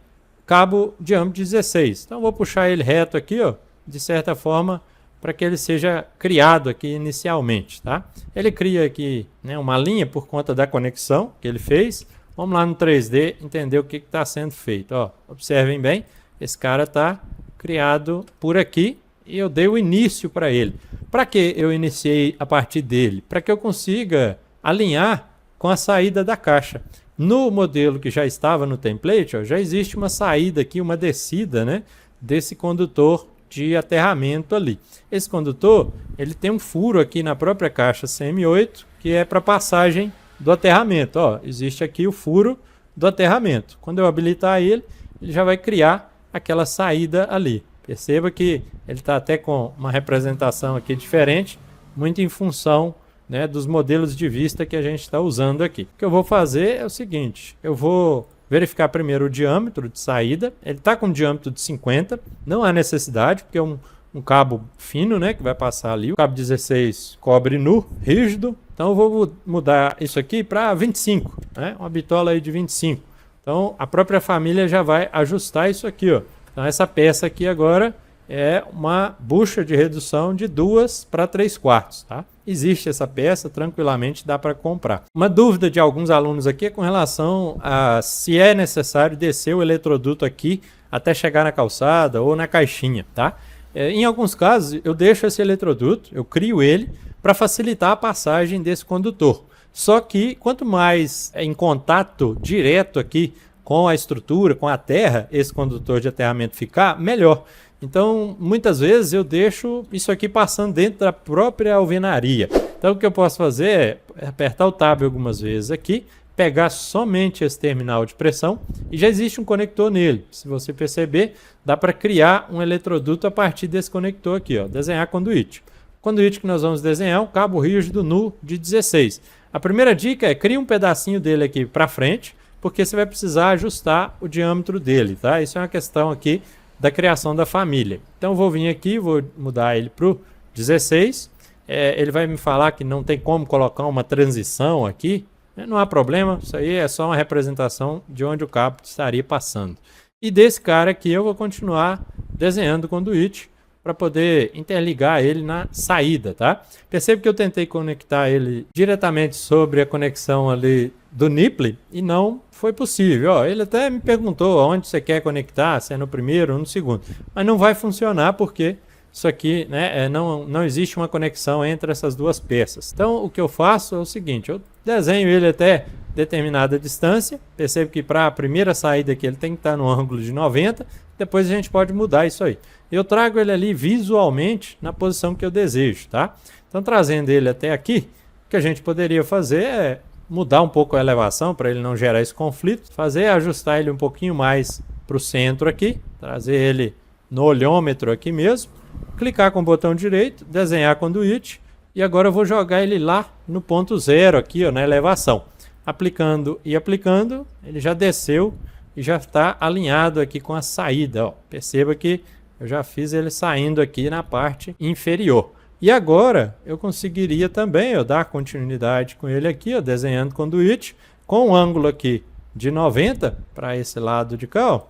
cabo diâmetro 16. Então vou puxar ele reto aqui, de certa forma, para que ele seja criado aqui inicialmente, tá? Ele cria aqui, né, uma linha por conta da conexão que ele fez. Vamos lá no 3D entender o que está sendo feito. Observem bem, esse cara está criado por aqui e eu dei o início para ele. Para que eu iniciei a partir dele? Para que eu consiga alinhar com a saída da caixa. No modelo que já estava no template, já existe uma saída aqui, uma descida, né, desse condutor de aterramento ali. Esse condutor, ele tem um furo aqui na própria caixa CM8, que é para passagem do aterramento. Existe aqui o furo do aterramento. Quando eu habilitar ele, ele já vai criar aquela saída ali. Perceba que ele está até com uma representação aqui diferente, muito em função, né, dos modelos de vista que a gente está usando aqui. O que eu vou fazer é o seguinte, eu vou verificar primeiro o diâmetro de saída. Ele está com um diâmetro de 50, não há necessidade, porque é um cabo fino, né, que vai passar ali. O cabo 16 cobre nu, rígido, então eu vou mudar isso aqui para 25, né, uma bitola aí de 25. Então a própria família já vai ajustar isso aqui, Então essa peça aqui agora é uma bucha de redução de 2 para 3/4, tá? Existe essa peça, tranquilamente dá para comprar. Uma dúvida de alguns alunos aqui é com relação a se é necessário descer o eletroduto aqui até chegar na calçada ou na caixinha, tá? Em alguns casos eu deixo esse eletroduto, eu crio ele para facilitar a passagem desse condutor. Só que quanto mais em contato direto aqui com a estrutura, com a terra, esse condutor de aterramento ficar, melhor. Então, muitas vezes eu deixo isso aqui passando dentro da própria alvenaria. Então, o que eu posso fazer é apertar o Tab algumas vezes aqui, pegar somente esse terminal de pressão e já existe um conector nele. Se você perceber, dá para criar um eletroduto a partir desse conector aqui, desenhar conduíte. O conduíte que nós vamos desenhar é um cabo rígido nu de 16. A primeira dica é cria um pedacinho dele aqui para frente, porque você vai precisar ajustar o diâmetro dele, tá? Isso é uma questão aqui da criação da família. Então eu vou vir aqui, vou mudar ele para o 16. Ele vai me falar que não tem como colocar uma transição aqui. Não há problema, isso aí é só uma representação de onde o cabo estaria passando. E desse cara aqui eu vou continuar desenhando o conduíte para poder interligar ele na saída, tá? Percebe que eu tentei conectar ele diretamente sobre a conexão ali do nipple e não foi possível. Ele até me perguntou onde você quer conectar, se é no primeiro ou no segundo, mas não vai funcionar porque isso aqui, né, não existe uma conexão entre essas duas peças. Então o que eu faço é o seguinte, eu desenho ele até determinada distância, percebo que para a primeira saída aqui ele tem que estar no ângulo de 90, depois a gente pode mudar isso aí. Eu trago ele ali visualmente na posição que eu desejo, tá? Então trazendo ele até aqui, o que a gente poderia fazer é mudar um pouco a elevação para ele não gerar esse conflito, ajustar ele um pouquinho mais para o centro aqui, trazer ele no olhômetro aqui mesmo, clicar com o botão direito, desenhar conduíte e agora eu vou jogar ele lá no ponto zero aqui, na elevação. Aplicando e aplicando, ele já desceu e já está alinhado aqui com a saída. Perceba que eu já fiz ele saindo aqui na parte inferior. E agora eu conseguiria também dar continuidade com ele aqui, desenhando conduíte, com um ângulo aqui de 90 para esse lado de cá,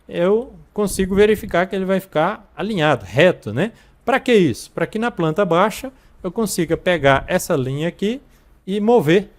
eu consigo verificar que ele vai ficar alinhado, reto, né? Para que isso? Para que na planta baixa eu consiga pegar essa linha aqui e mover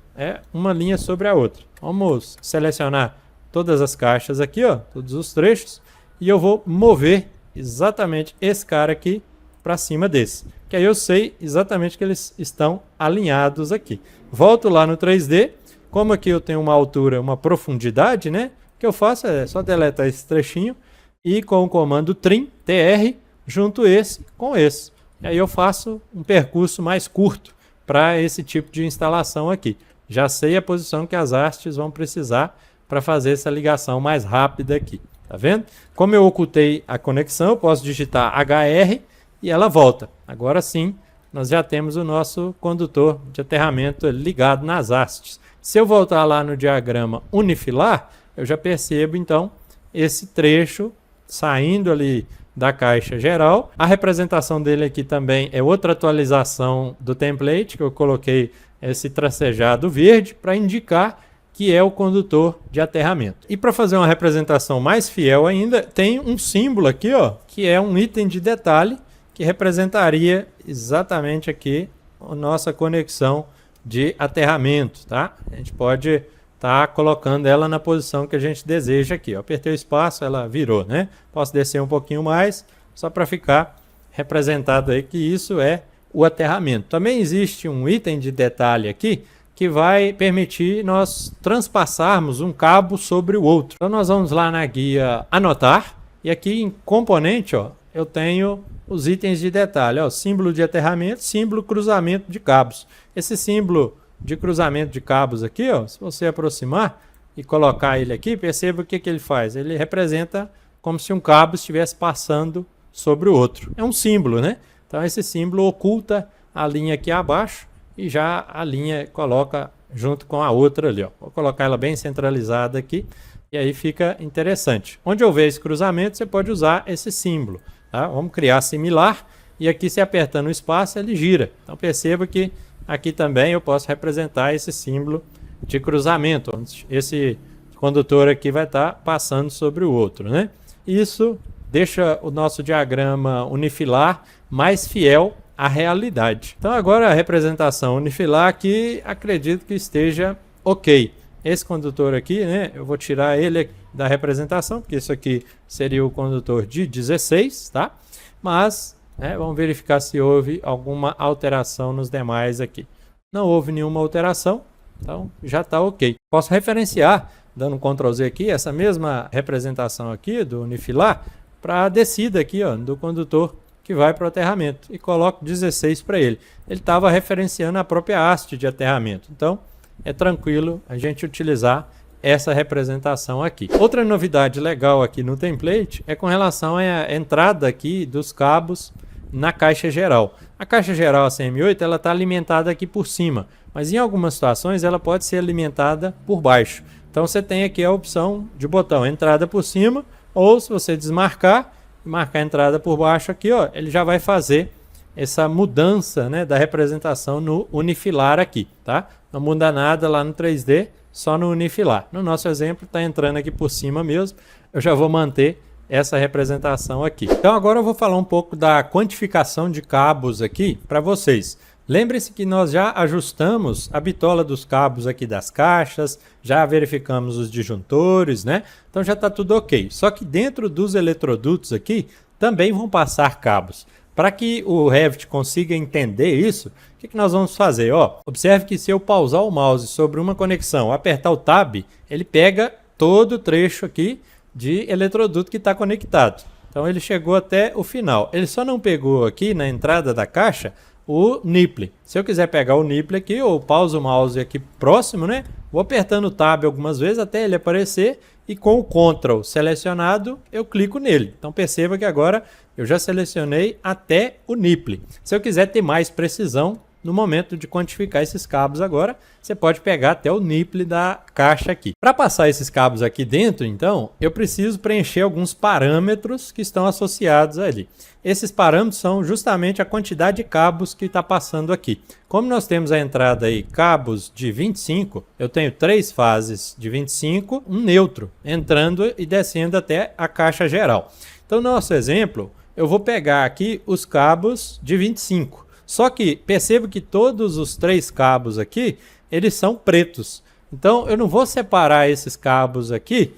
uma linha sobre a outra. Vamos selecionar todas as caixas aqui, todos os trechos, e eu vou mover exatamente esse cara aqui para cima desse. Que aí eu sei exatamente que eles estão alinhados aqui. Volto lá no 3D, como aqui eu tenho uma altura, uma profundidade, né? O que eu faço é só deletar esse trechinho e com o comando trim, tr, junto esse com esse. E aí eu faço um percurso mais curto para esse tipo de instalação aqui. Já sei a posição que as hastes vão precisar para fazer essa ligação mais rápida aqui. Tá vendo? Como eu ocultei a conexão, eu posso digitar HR e ela volta. Agora sim, nós já temos o nosso condutor de aterramento ligado nas hastes. Se eu voltar lá no diagrama unifilar, eu já percebo então esse trecho saindo ali da caixa geral. A representação dele aqui também é outra atualização do template, que eu coloquei esse tracejado verde para indicar que é o condutor de aterramento. E para fazer uma representação mais fiel ainda, tem um símbolo aqui, ó, que é um item de detalhe que representaria exatamente aqui a nossa conexão de aterramento, tá? A gente pode estar colocando ela na posição que a gente deseja aqui. Eu apertei o espaço, ela virou, né? Posso descer um pouquinho mais, só para ficar representado aí que isso é o aterramento. Também existe um item de detalhe aqui que vai permitir nós transpassarmos um cabo sobre o outro. Então nós vamos lá na guia anotar e aqui em componente, ó, eu tenho os itens de detalhe, ó, símbolo de aterramento, símbolo cruzamento de cabos. Esse símbolo de cruzamento de cabos aqui, ó, se você aproximar e colocar ele aqui, perceba o que ele faz. Ele representa como se um cabo estivesse passando sobre o outro. É um símbolo, né? Então esse símbolo oculta a linha aqui abaixo e já a linha coloca junto com a outra ali, ó. Vou colocar ela bem centralizada aqui e aí fica interessante. Onde houver esse cruzamento, você pode usar esse símbolo, tá? Vamos criar similar e aqui, se apertando o espaço, ele gira. Então perceba que aqui também eu posso representar esse símbolo de cruzamento. Esse condutor aqui vai estar passando sobre o outro, né? Isso deixa o nosso diagrama unifilar mais fiel à realidade. Então agora a representação unifilar aqui, acredito que esteja ok. Esse condutor aqui, né, eu vou tirar ele da representação, porque isso aqui seria o condutor de 16, tá? Mas, né, vamos verificar se houve alguma alteração nos demais aqui. Não houve nenhuma alteração, então já está ok. Posso referenciar, dando um Ctrl Z aqui, essa mesma representação aqui do unifilar, para a descida aqui, ó, do condutor que vai para o aterramento e coloco 16 para ele. Ele estava referenciando a própria haste de aterramento. Então, é tranquilo a gente utilizar essa representação aqui. Outra novidade legal aqui no template é com relação à entrada aqui dos cabos na caixa geral. A caixa geral ACM8 ela está alimentada aqui por cima, mas em algumas situações ela pode ser alimentada por baixo. Então você tem aqui a opção de botão entrada por cima, ou se você desmarcar e marcar a entrada por baixo aqui, ó, ele já vai fazer essa mudança, né, da representação no unifilar aqui, tá? Não muda nada lá no 3D, só no unifilar. No nosso exemplo está entrando aqui por cima mesmo, eu já vou manter essa representação aqui. Então agora eu vou falar um pouco da quantificação de cabos aqui para vocês. Lembre-se que nós já ajustamos a bitola dos cabos aqui das caixas, já verificamos os disjuntores, né? Então já está tudo ok. Só que dentro dos eletrodutos aqui também vão passar cabos. Para que o Revit consiga entender isso, o que nós vamos fazer? Ó, observe que se eu pausar o mouse sobre uma conexão, apertar o Tab, ele pega todo o trecho aqui de eletroduto que está conectado. Então ele chegou até o final. Ele só não pegou aqui na entrada da caixa o nipple. Se eu quiser pegar o nipple aqui, eu pauso o mouse aqui próximo, né? Vou apertando o Tab algumas vezes até ele aparecer e com o Ctrl selecionado eu clico nele. Então perceba que agora eu já selecionei até o nipple. Se eu quiser ter mais precisão no momento de quantificar esses cabos agora, você pode pegar até o nipple da caixa aqui. Para passar esses cabos aqui dentro, então, eu preciso preencher alguns parâmetros que estão associados ali. Esses parâmetros são justamente a quantidade de cabos que está passando aqui. Como nós temos a entrada aí, cabos de 25, eu tenho 3 fases de 25, um neutro, entrando e descendo até a caixa geral. Então, no nosso exemplo, eu vou pegar aqui os cabos de 25. Só que percebo que todos os 3 cabos aqui, eles são pretos. Então eu não vou separar esses cabos aqui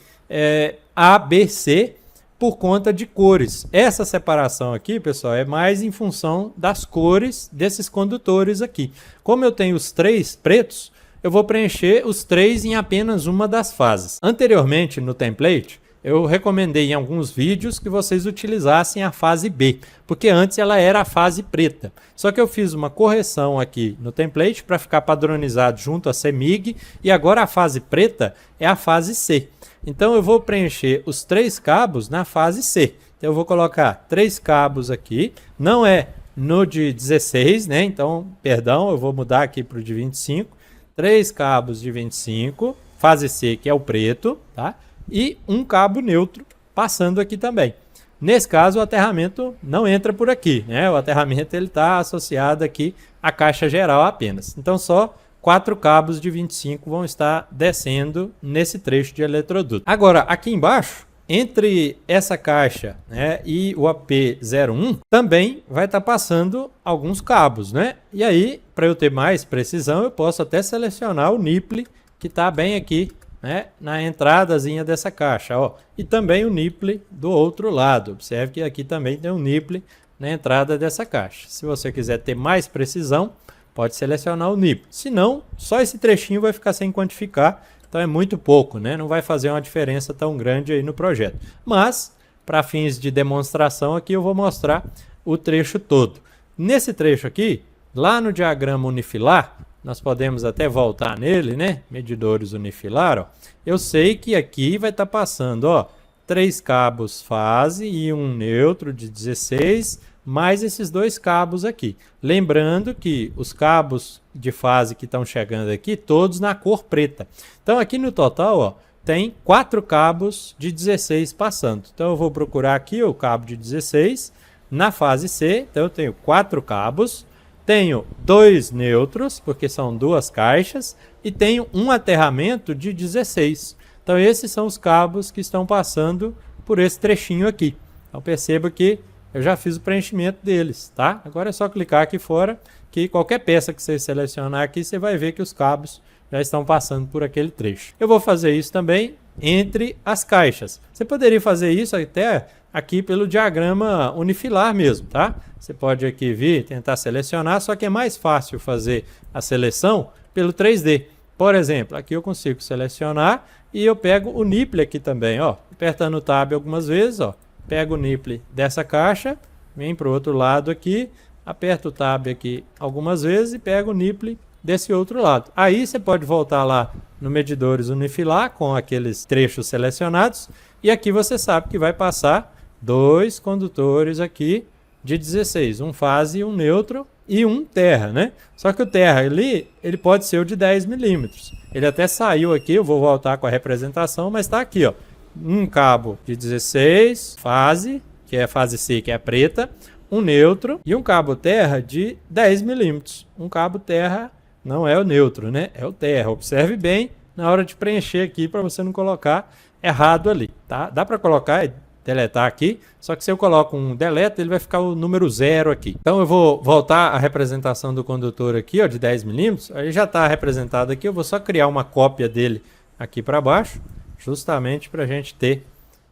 A, B, C por conta de cores. Essa separação aqui, pessoal, é mais em função das cores desses condutores aqui. Como eu tenho os 3 pretos, eu vou preencher os 3 em apenas uma das fases. Anteriormente, no template, eu recomendei em alguns vídeos que vocês utilizassem a fase B, porque antes ela era a fase preta. Só que eu fiz uma correção aqui no template para ficar padronizado junto a CMYK, e agora a fase preta é a fase C. Então eu vou preencher os 3 cabos na fase C. Então eu vou colocar 3 cabos aqui, não é no de 16, né? Então, perdão, eu vou mudar aqui para o de 25. 3 cabos de 25, fase C, que é o preto, tá? E um cabo neutro passando aqui também. Nesse caso, o aterramento não entra por aqui, né? O aterramento está associado aqui à caixa geral apenas. Então, só 4 cabos de 25 vão estar descendo nesse trecho de eletroduto. Agora, aqui embaixo, entre essa caixa, né, e o AP01, também vai estar passando alguns cabos, né? E aí, para eu ter mais precisão, eu posso até selecionar o nipple que está bem aqui, né, na entradazinha dessa caixa, ó. E também o nipple do outro lado. Observe que aqui também tem um nipple na entrada dessa caixa. Se você quiser ter mais precisão, pode selecionar o nipple. Se não, só esse trechinho vai ficar sem quantificar. Então é muito pouco, né? Não vai fazer uma diferença tão grande aí no projeto. Mas, para fins de demonstração aqui, eu vou mostrar o trecho todo. Nesse trecho aqui, lá no diagrama unifilar, nós podemos até voltar nele, né? Medidores unifilar, ó. Eu sei que aqui vai estar passando, ó, 3 cabos fase e um neutro de 16, mais esses 2 cabos aqui. Lembrando que os cabos de fase que estão chegando aqui, todos na cor preta. Então aqui no total, ó, tem 4 cabos de 16 passando. Então eu vou procurar aqui o cabo de 16 na fase C. Então eu tenho 4 cabos, tenho 2 neutros, porque são 2 caixas, e tenho um aterramento de 16. Então esses são os cabos que estão passando por esse trechinho aqui. Então perceba que eu já fiz o preenchimento deles, tá? Agora é só clicar aqui fora, que qualquer peça que você selecionar aqui, você vai ver que os cabos já estão passando por aquele trecho. Eu vou fazer isso também entre as caixas. Você poderia fazer isso até aqui pelo diagrama unifilar mesmo, tá? Você pode aqui vir, tentar selecionar, só que é mais fácil fazer a seleção pelo 3D. Por exemplo, aqui eu consigo selecionar e eu pego o nipple aqui também, ó. Apertando o Tab algumas vezes, ó. Pego o nipple dessa caixa, vem para o outro lado aqui, aperto o Tab aqui algumas vezes e pego o nipple desse outro lado. Aí você pode voltar lá no Medidores Unifilar com aqueles trechos selecionados e aqui você sabe que vai passar 2 condutores aqui de 16, um fase e um neutro e um terra, né? Só que o terra ali, ele pode ser o de 10 milímetros. Ele até saiu aqui, eu vou voltar com a representação, mas está aqui, ó. Um cabo de 16, fase, que é a fase C, que é a preta, um neutro e um cabo terra de 10 milímetros. Um cabo terra não é o neutro, né? É o terra. Observe bem na hora de preencher aqui para você não colocar errado ali, tá? Dá para colocar e deletar aqui, só que se eu coloco um deleta, ele vai ficar o número 0 aqui. Então eu vou voltar a representação do condutor aqui, ó, de 10 milímetros. Aí já está representado aqui, eu vou só criar uma cópia dele aqui para baixo, justamente para a gente ter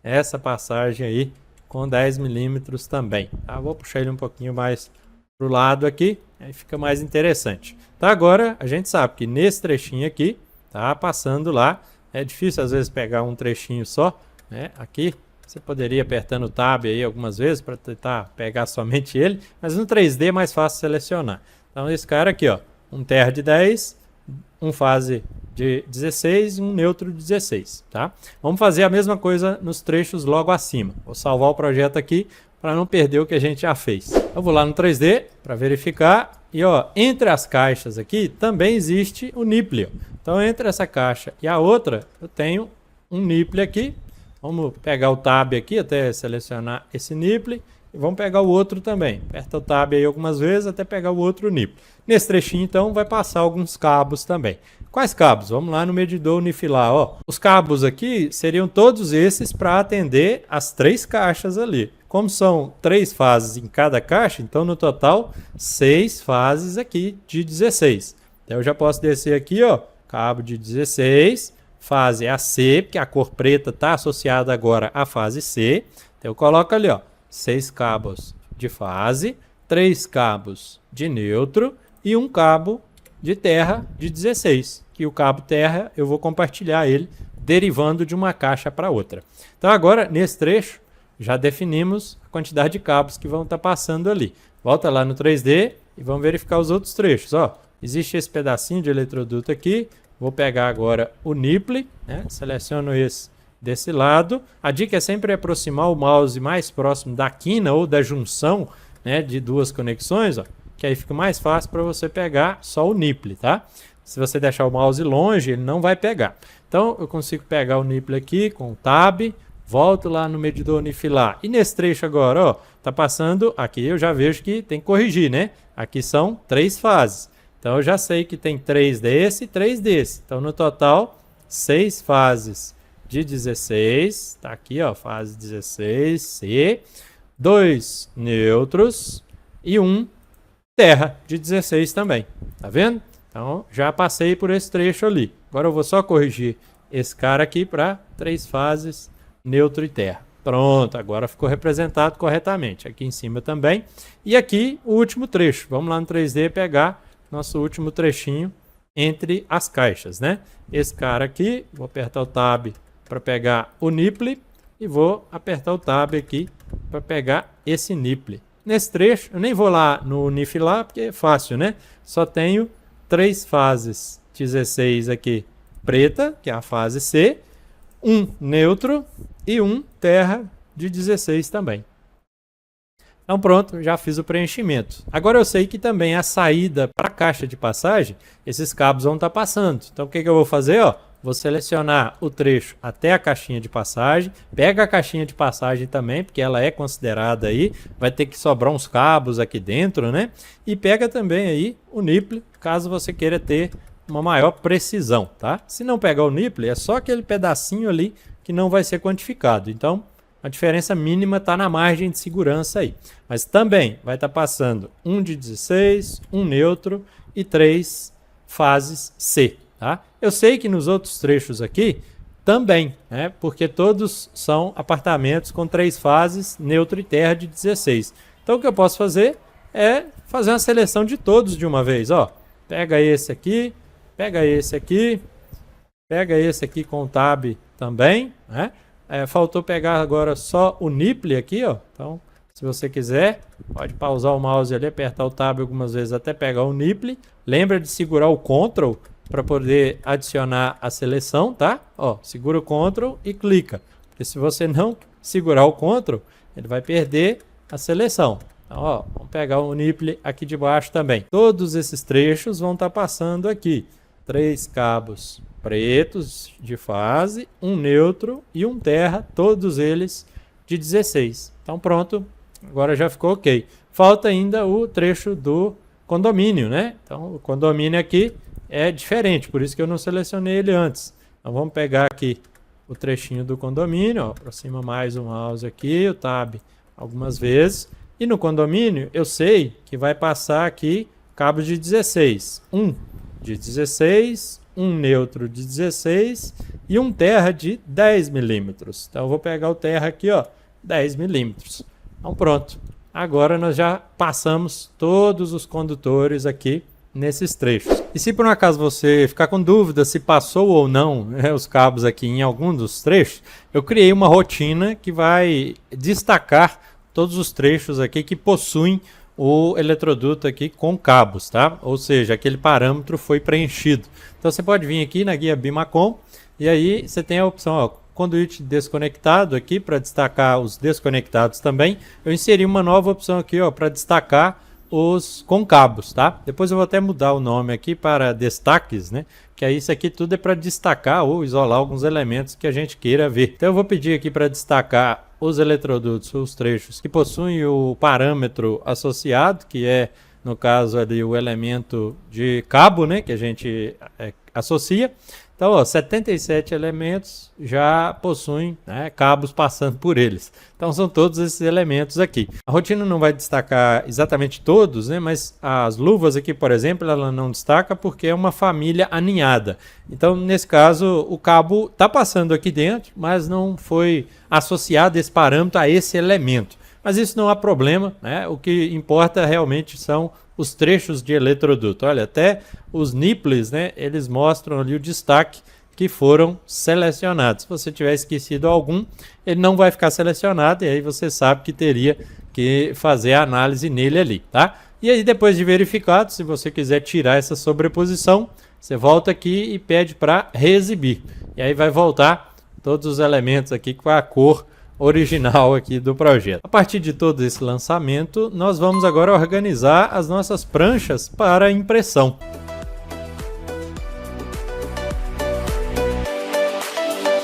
essa passagem aí com 10 milímetros também. Tá? Vou puxar ele um pouquinho mais para o lado aqui, aí fica mais interessante. Tá, agora a gente sabe que nesse trechinho aqui, tá passando lá, é difícil às vezes pegar um trechinho só, né? Aqui você poderia apertando o Tab aí algumas vezes para tentar pegar somente ele, mas no 3D é mais fácil selecionar. Então esse cara aqui, ó, um terra de 10, um fase de 16 e um neutro de 16, tá? Vamos fazer a mesma coisa nos trechos logo acima. Vou salvar o projeto aqui para não perder o que a gente já fez. Eu vou lá no 3D para verificar e, ó, entre as caixas aqui também existe o nipple. Então entre essa caixa e a outra eu tenho um nipple aqui. Vamos pegar o Tab aqui até selecionar esse nipple. E vamos pegar o outro também. Aperta o Tab aí algumas vezes até pegar o outro nipple. Nesse trechinho, então, vai passar alguns cabos também. Quais cabos? Vamos lá no medidor unifilar. Ó. Os cabos aqui seriam todos esses para atender as 3 caixas ali. Como são 3 fases em cada caixa, então no total 6 fases aqui de 16. Então eu já posso descer aqui, ó, cabo de 16, fase AC, porque a cor preta está associada agora à fase C. Então eu coloco ali, ó, 6 cabos de fase, 3 cabos de neutro e um cabo de terra de 16, que o cabo terra eu vou compartilhar ele derivando de uma caixa para outra. Então agora, nesse trecho, já definimos a quantidade de cabos que vão estar passando ali. Volta lá no 3D e vamos verificar os outros trechos. Ó, existe esse pedacinho de eletroduto aqui, vou pegar agora o nipple, né? Seleciono esse desse lado. A dica é sempre aproximar o mouse mais próximo da quina ou da junção, né, de duas conexões, ó, que aí fica mais fácil para você pegar só o nipple, tá? Se você deixar o mouse longe, ele não vai pegar. Então, eu consigo pegar o nipple aqui com o Tab, volto lá no medidor unifilar. E nesse trecho agora, ó, tá passando, aqui eu já vejo que tem que corrigir, né? Aqui são 3 fases. Então, eu já sei que tem 3 desse e 3 desse. Então, no total, 6 fases de 16. Tá aqui, ó, fase 16, C. 2 neutros e 1 terra de 16 também. Tá vendo? Então, já passei por esse trecho ali. Agora eu vou só corrigir esse cara aqui para 3 fases, neutro e terra. Pronto, agora ficou representado corretamente. Aqui em cima também. E aqui o último trecho. Vamos lá no 3D pegar nosso último trechinho entre as caixas, né? Esse cara aqui, vou apertar o Tab para pegar o nipple e vou apertar o Tab aqui para pegar esse nipple. Nesse trecho, eu nem vou lá no unifilar, porque é fácil, né? Só tenho 3 fases 16 aqui preta, que é a fase C, 1 neutro e 1 terra de 16 também. Então pronto, já fiz o preenchimento. Agora eu sei que também a saída para a caixa de passagem, esses cabos vão estar passando. Então o que eu vou fazer? Ó, vou selecionar o trecho até a caixinha de passagem, pega a caixinha de passagem também, porque ela é considerada aí, vai ter que sobrar uns cabos aqui dentro, né? E pega também aí o nipple, caso você queira ter uma maior precisão, tá? Se não pegar o nipple, é só aquele pedacinho ali que não vai ser quantificado. Então, a diferença mínima está na margem de segurança aí. Mas também vai estar passando 1 de 16, 1 neutro e 3 fases C. Tá? Eu sei que nos outros trechos aqui também, né? Porque todos são apartamentos com 3 fases, neutro e terra de 16. Então o que eu posso fazer é fazer uma seleção de todos de uma vez. Ó. Pega esse aqui, pega esse aqui, pega esse aqui com o Tab também, né? Faltou pegar agora só o nipple aqui, ó. Então, se você quiser, pode pausar o mouse ali, apertar o Tab algumas vezes até pegar o nipple. Lembra de segurar o Ctrl para poder adicionar a seleção, tá? Ó, segura o Ctrl e clica. Porque se você não segurar o Ctrl, ele vai perder a seleção. Então, ó, vamos pegar o nipple aqui de baixo também. Todos esses trechos vão estar passando aqui. 3 cabos pretos de fase, 1 neutro e 1 terra, todos eles de 16. Então pronto, agora já ficou ok. Falta ainda o trecho do condomínio, né? Então o condomínio aqui é diferente, por isso que eu não selecionei ele antes. Então vamos pegar aqui o trechinho do condomínio, ó, aproxima mais o mouse aqui, o Tab algumas vezes. E no condomínio eu sei que vai passar aqui cabos de 16. 1 de 16, 1 neutro de 16 e 1 terra de 10 milímetros. Então eu vou pegar o terra aqui, ó, 10 milímetros. Então pronto. Agora nós já passamos todos os condutores aqui nesses trechos. E se por um acaso você ficar com dúvida se passou ou não, né, os cabos aqui em algum dos trechos, eu criei uma rotina que vai destacar todos os trechos aqui que possuem o eletroduto aqui com cabos, tá? Ou seja, aquele parâmetro foi preenchido. Então você pode vir aqui na guia Bimacom e aí você tem a opção, ó, conduíte desconectado aqui para destacar os desconectados também. Eu inseri uma nova opção aqui, ó, para destacar os com cabos, tá? Depois eu vou até mudar o nome aqui para destaques, né? Que aí isso aqui tudo é para destacar ou isolar alguns elementos que a gente queira ver. Então eu vou pedir aqui para destacar os eletrodutos, os trechos que possuem o parâmetro associado, que é, no caso ali, o elemento de cabo, né? Que a gente associa. Então, ó, 77 elementos já possuem, né, cabos passando por eles. Então, são todos esses elementos aqui. A rotina não vai destacar exatamente todos, né, mas as luvas aqui, por exemplo, ela não destaca porque é uma família aninhada. Então, nesse caso, o cabo está passando aqui dentro, mas não foi associado esse parâmetro a esse elemento. Mas isso não há problema, né? O que importa realmente são os trechos de eletroduto. Olha, até os nipples, né, eles mostram ali o destaque que foram selecionados. Se você tiver esquecido algum, ele não vai ficar selecionado e aí você sabe que teria que fazer a análise nele ali, tá? E aí depois de verificado, se você quiser tirar essa sobreposição, você volta aqui e pede para reexibir. E aí vai voltar todos os elementos aqui com a cor original aqui do projeto. A partir de todo esse lançamento, nós vamos agora organizar as nossas pranchas para impressão.